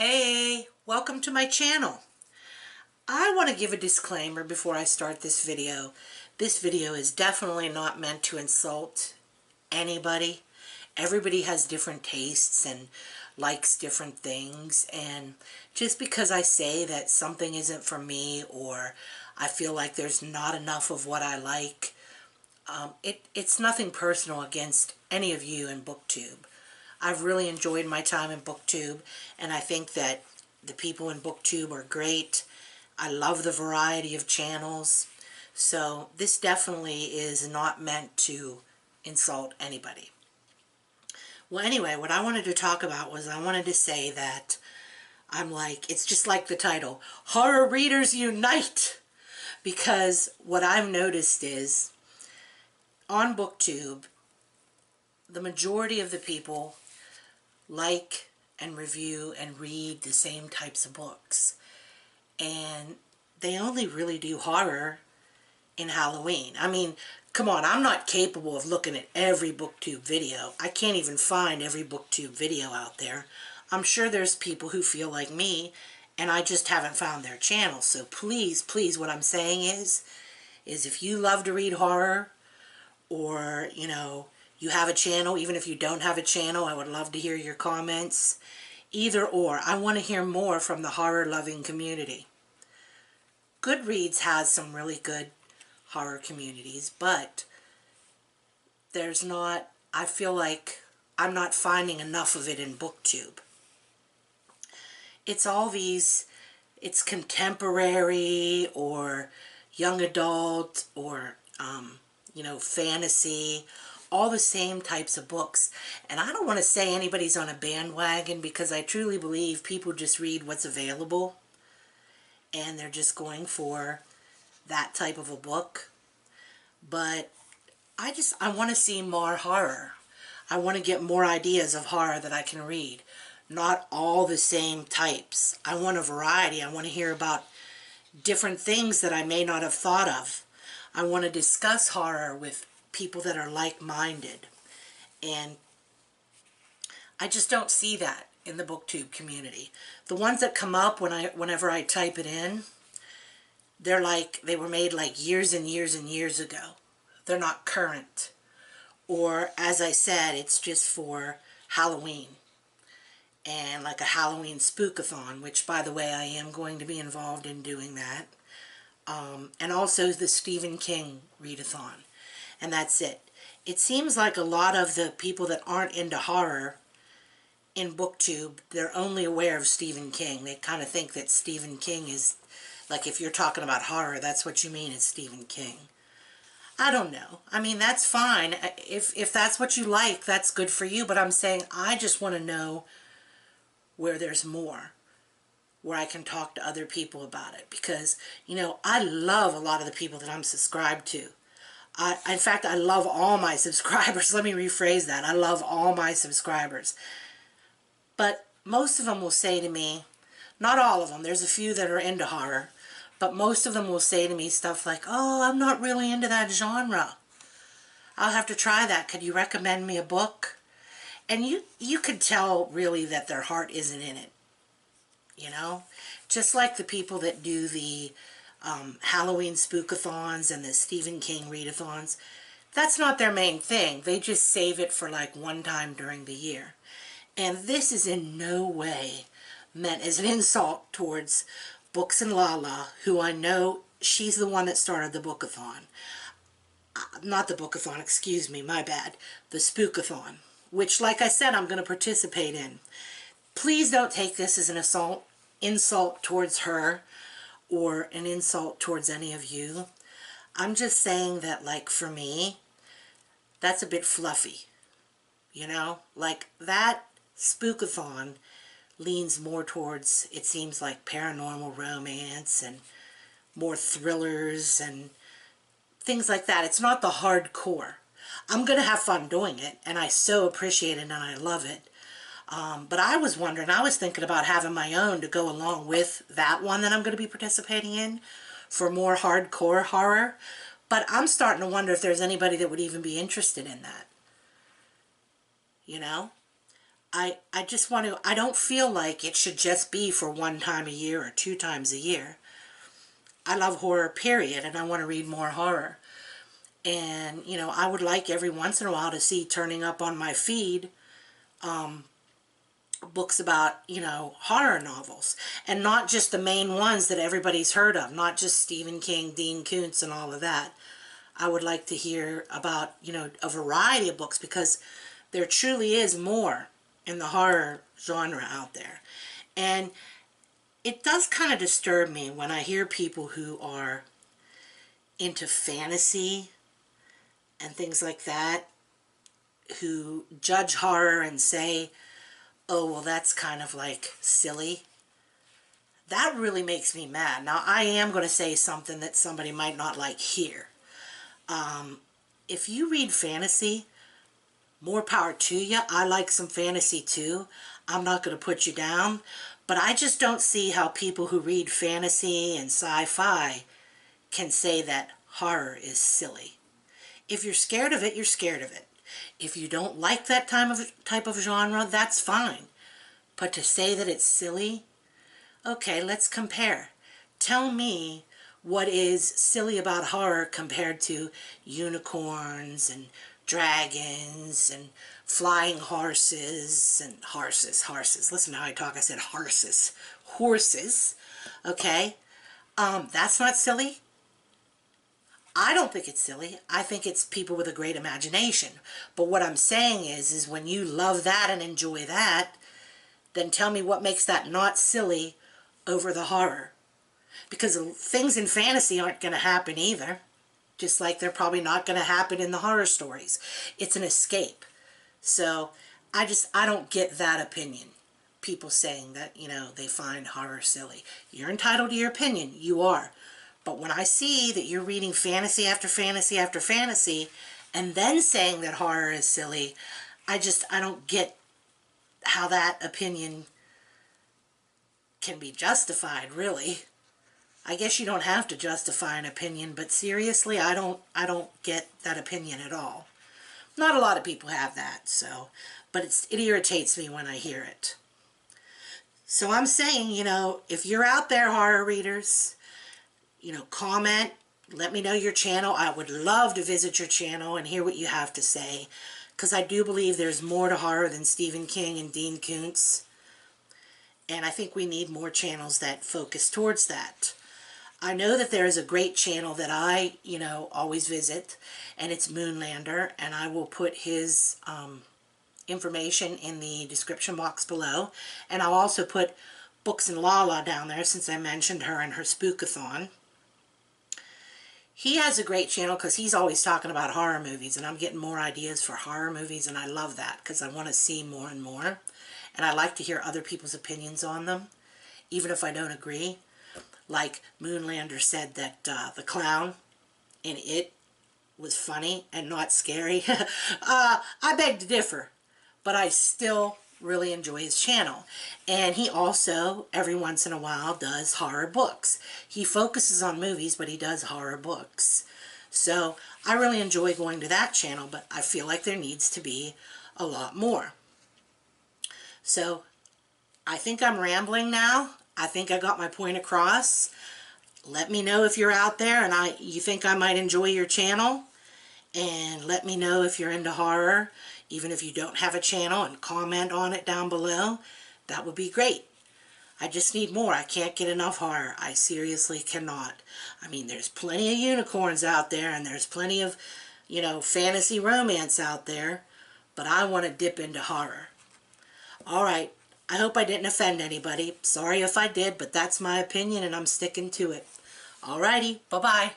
Hey, welcome to my channel. I want to give a disclaimer before I start this video. This video is definitely not meant to insult anybody. Everybody has different tastes and likes different things, and just because I say that something isn't for me or I feel like there's not enough of what I like, it's nothing personal against any of you in BookTube. I've really enjoyed my time in BookTube, and I think that the people in BookTube are great. I love the variety of channels. So this definitely is not meant to insult anybody. Well, anyway, what I wanted to talk about was I wanted to say that it's just like the title, Horror Readers Unite! Because what I've noticed is, on BookTube, the majority of the people like and review and read the same types of books, and they only really do horror in Halloween. I mean, come on, I'm not capable of looking at every BookTube video. I can't even find every BookTube video out there. I'm sure there's people who feel like me, and I just haven't found their channel. So please, please, what I'm saying is if you love to read horror, or, you have a channel, even if you don't have a channel, I would love to hear your comments. Either or, I want to hear more from the horror-loving community. Goodreads has some really good horror communities, but there's not, I feel like I'm not finding enough of it in BookTube. It's all these, it's contemporary or young adult or, fantasy, all the same types of books. And I don't want to say anybody's on a bandwagon, because I truly believe people just read what's available and they're just going for that type of a book. But I want to see more horror. I want to get more ideas of horror that I can read. Not all the same types. I want a variety. I want to hear about different things that I may not have thought of. I want to discuss horror with people that are like-minded, and I just don't see that in the BookTube community. The ones that come up whenever I type it in, they're like they were made like years and years and years ago. They're not current. Or, as I said, it's just for Halloween, and like a Halloween spookathon, which, by the way, I am going to be involved in doing that. And also the Stephen King readathon. And that's it. It seems like a lot of the people that aren't into horror in BookTube, they're only aware of Stephen King. They kind of think that Stephen King is, like, if you're talking about horror, that's what you mean is Stephen King. I don't know. I mean, that's fine. If that's what you like, that's good for you. But I'm saying I just want to know where there's more, where I can talk to other people about it. Because, I love a lot of the people that I'm subscribed to. In fact, I love all my subscribers. Let me rephrase that. I love all my subscribers. But most of them will say to me, not all of them, there's a few that are into horror, but most of them will say to me stuff like, oh, I'm not really into that genre. I'll have to try that. Could you recommend me a book? And you could tell really that their heart isn't in it. Just like the people that do the Halloween spookathons and the Stephen King readathons, that's not their main thing. They just save it for like one time during the year. And this is in no way meant as an insult towards Books and Lala, who I know she's the one that started the bookathon. Not the bookathon, excuse me, my bad. The spookathon, which, like I said, I'm going to participate in. Please don't take this as an insult towards her or an insult towards any of you. I'm just saying that, like, for me, that's a bit fluffy. Like, that spookathon leans more towards, it seems like, paranormal romance and more thrillers and things like that. It's not the hardcore. I'm going to have fun doing it, and I so appreciate it and I love it. But I was thinking about having my own to go along with that one that I'm going to be participating in for more hardcore horror. But I'm starting to wonder if there's anybody that would even be interested in that. I just want to, I don't feel like it should just be for one time a year or two times a year. I love horror, period, and I want to read more horror. And, you know, I would like every once in a while to see turning up on my feed books about, you know, horror novels. And not just the main ones that everybody's heard of, not just Stephen King, Dean Koontz, and all of that. I would like to hear about, you know, a variety of books, because there truly is more in the horror genre out there. And it does kind of disturb me when I hear people who are into fantasy and things like that, who judge horror and say, oh, well, that's kind of like silly. That really makes me mad. Now, I am going to say something that somebody might not like here. If you read fantasy, more power to you. I like some fantasy too. I'm not going to put you down. But I just don't see how people who read fantasy and sci-fi can say that horror is silly. If you're scared of it, you're scared of it. If you don't like that type of genre, that's fine. But to say that it's silly, okay, let's compare. Tell me what is silly about horror compared to unicorns and dragons and flying horses and horses. Listen to how I talk. I said horses. Okay, that's not silly. I don't think it's silly. I think it's people with a great imagination. But what I'm saying is when you love that and enjoy that, then tell me what makes that not silly over the horror. Because things in fantasy aren't going to happen either. Just like they're probably not going to happen in the horror stories. It's an escape. So I don't get that opinion. People saying that, you know, they find horror silly. You're entitled to your opinion. You are. But when I see that you're reading fantasy after fantasy after fantasy and then saying that horror is silly, I don't get how that opinion can be justified, really. I guess you don't have to justify an opinion, but seriously, I don't get that opinion at all. Not a lot of people have that, so, but it irritates me when I hear it. So I'm saying, you know, if you're out there, horror readers, you know, comment, let me know your channel. I would love to visit your channel and hear what you have to say, because I do believe there's more to horror than Stephen King and Dean Koontz, and I think we need more channels that focus towards that. I know that there is a great channel that I, you know, always visit, and it's Moonlander, and I will put his information in the description box below, and I'll also put Books and Lala down there since I mentioned her and her spookathon. He has a great channel because he's always talking about horror movies, and I'm getting more ideas for horror movies, and I love that because I want to see more and more, and I like to hear other people's opinions on them, even if I don't agree. Like Moonlander said that the clown in It was funny and not scary. I beg to differ, but I still really enjoy his channel. And he also, every once in a while, does horror books. He focuses on movies, but he does horror books. So I really enjoy going to that channel, but I feel like there needs to be a lot more. So I think I'm rambling now. I think I got my point across. Let me know if you're out there and you think I might enjoy your channel. And let me know if you're into horror, even if you don't have a channel, and comment on it down below. That would be great. I just need more. I can't get enough horror. I seriously cannot. I mean, there's plenty of unicorns out there, and there's plenty of, you know, fantasy romance out there, but I want to dip into horror. Alright, I hope I didn't offend anybody. Sorry if I did, but that's my opinion, and I'm sticking to it. Alrighty, bye-bye.